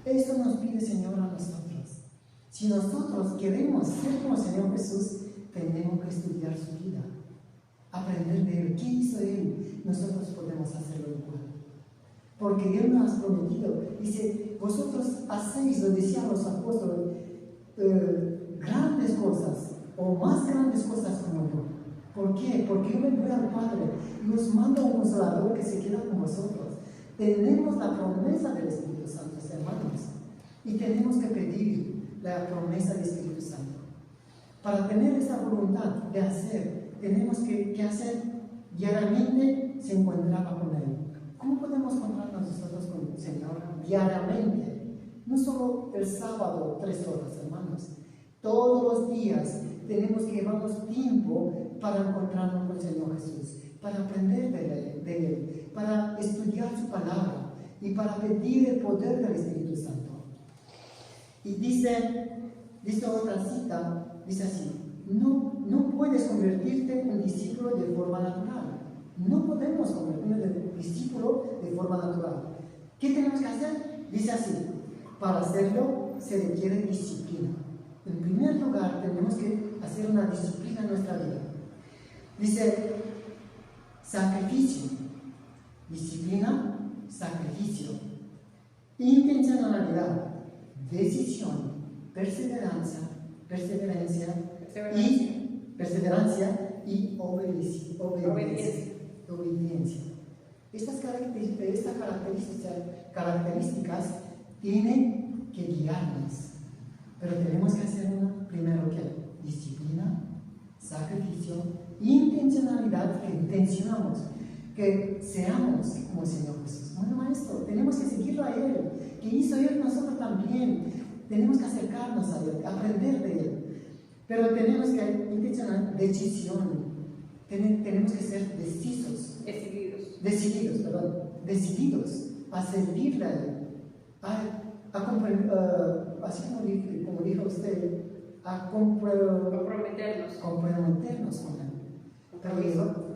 Esto nos pide el Señor a nosotros. Si nosotros queremos ser como el Señor Jesús, tenemos que estudiar su vida, aprender de Él. ¿Qué hizo Él? Nosotros podemos hacerlo igual. Porque Él nos ha prometido. Dice, vosotros hacéis, lo decían los apóstoles, grandes cosas, o más grandes cosas como yo. ¿Por qué? Porque yo me voy al Padre y os mando un consolador que se queda con vosotros. Tenemos la promesa del Espíritu Santo, hermanos, y tenemos que pedir la promesa del Espíritu Santo. Para tener esa voluntad de hacer, tenemos que hacer diariamente, se encontraba con Él. ¿Cómo podemos encontrarnos nosotros con el Señor diariamente? No solo el sábado, 3 horas, hermanos. Todos los días tenemos que llevarnos tiempo para encontrarnos con el Señor Jesús, para aprender de Él, para estudiar su palabra y para pedir el poder del Espíritu Santo. Y dice otra cita, dice así, no puedes convertirte en discípulo de forma natural. No podemos convertirnos en discípulo de forma natural. ¿Qué tenemos que hacer? Dice así, para hacerlo se requiere disciplina. En primer lugar, tenemos que hacer una disciplina en nuestra vida. Dice, sacrificio, disciplina, sacrificio, intencionalidad, decisión, perseverancia y obediencia. Estas características tienen que guiarnos, pero tenemos que hacer primero que disciplina, sacrificio, intencionalidad, que intencionamos, que seamos como el Señor Jesús. Bueno, maestro, tenemos que seguirlo a Él, que hizo Él nosotros también. Tenemos que acercarnos a Él, aprender de Él. Pero tenemos que intencionar decisión. Tenemos que ser decididos a servirle a Él, así como dijo usted, a comprometernos con Él. Pero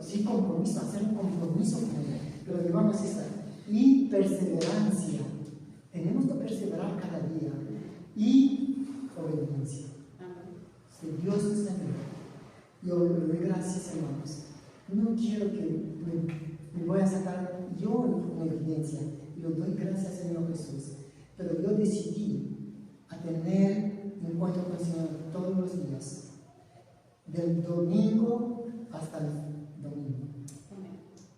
sí, compromiso, hacer un compromiso con Él, pero llevamos esta. Y perseverancia. Tenemos que perseverar cada día. Y obediencia. Si Dios nos ayuda. Yo le doy gracias, hermanos. No quiero que me voy a sacar yo en evidencia. Yo doy gracias, Señor Jesús. Pero yo decidí a tener un encuentro con el Señor todos los días. Del domingo hasta el domingo.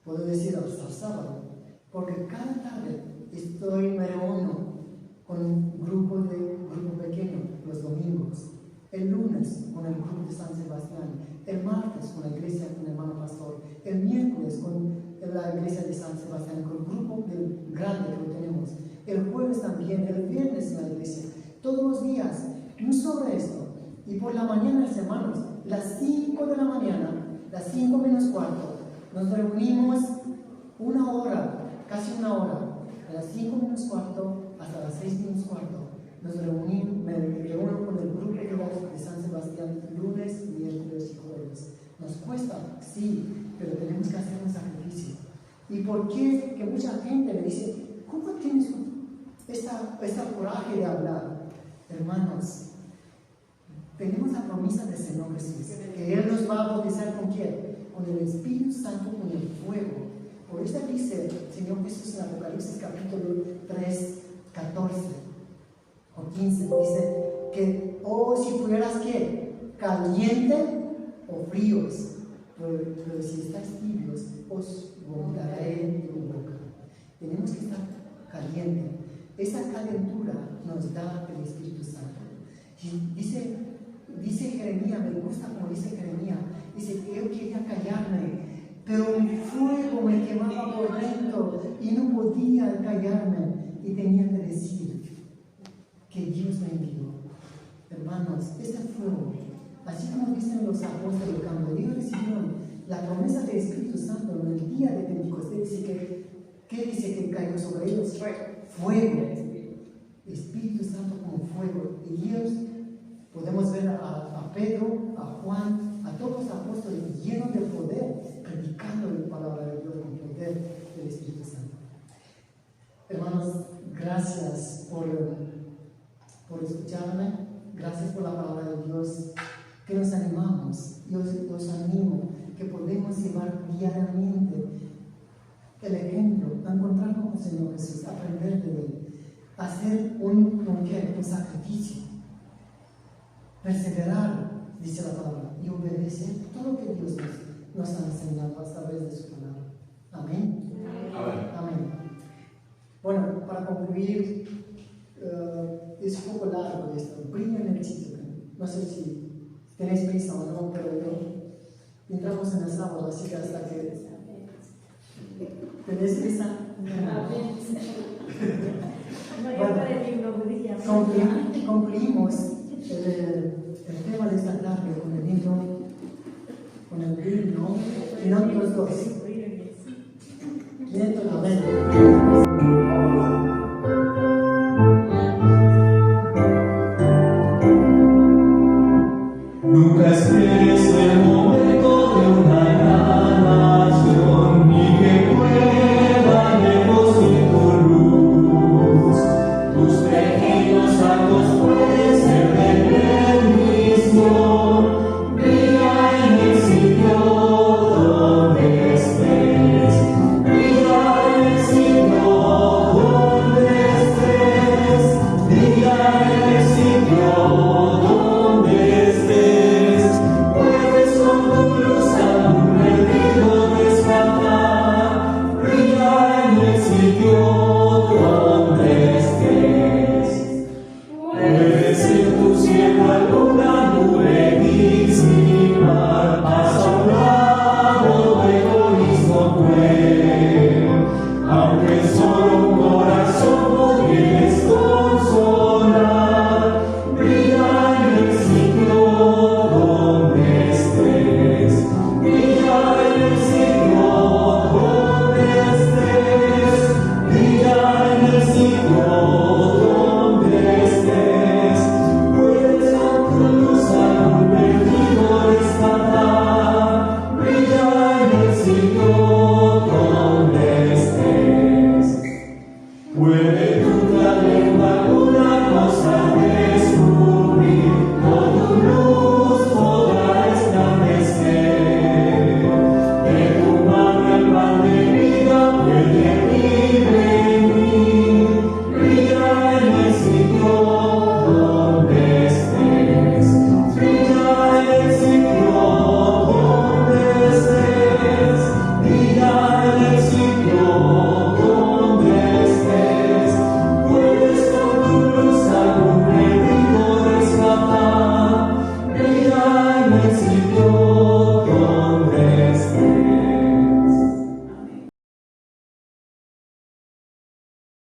Puedo decir hasta el sábado. Porque cada tarde me reúno con un grupo pequeño los domingos. El lunes con el grupo de San Sebastián. El martes con la iglesia con el hermano pastor. El miércoles con la iglesia de San Sebastián, con el grupo grande que lo tenemos. El jueves también, el viernes en la iglesia. Todos los días. No sobre esto. Y por la mañana, hermanos, las 5 de la mañana, las 5 menos cuarto, nos reunimos una hora, casi una hora, a las 5 menos cuarto hasta las 6 menos cuarto. Me reúno con el grupo de San Sebastián lunes, miércoles y jueves. Nos cuesta, sí, pero tenemos que hacer un sacrificio. ¿Y por qué? Que mucha gente me dice, ¿cómo tienes esta coraje de hablar? Hermanos, tenemos la promesa del Señor Jesús, que Él nos va a bautizar ¿con quién? Con el Espíritu Santo, con el fuego. Por eso dice el Señor Jesús en Apocalipsis capítulo 3, 14 o 15, dice que, si fueras ¿qué? Caliente o fríos, pero si estáis tibios, os vomitaré de mi boca. Tenemos que estar calientes. Esa calentura nos da el Espíritu Santo. Y dice Jeremías, me gusta como dice Jeremías, dice que yo quería callarme, pero un fuego me quemaba por dentro y no podía callarme y tenía que decir que Dios me envió. Hermanos, este fuego, así como dicen los apóstoles, cuando ellos recibieron la promesa del Espíritu Santo en el día de Pentecostés, dice ¿qué dice que cayó sobre ellos? Fuego. Espíritu Santo como fuego. Y ellos, podemos ver a Pedro, a Juan, a todos los apóstoles llenos de poder, predicando la palabra de Dios con poder del Espíritu Santo. Hermanos, gracias por escucharme, gracias por la palabra de Dios, que nos animamos. Yo os animo que podemos llevar diariamente el ejemplo, a encontrarnos con el Señor Jesús, aprender de Él, hacer un sacrificio, perseverar, dice la palabra, y obedecer todo lo que Dios nos ha enseñado a través de su palabra. Amén. Amén. Bueno, para concluir, es un poco largo esto, brilla en el sitio. No sé si tenéis prisa o no, pero entramos en el sábado, así que hasta que tenéis prisa. Concluimos el tema de esta tarde con el himno y nosotros dos. Amén.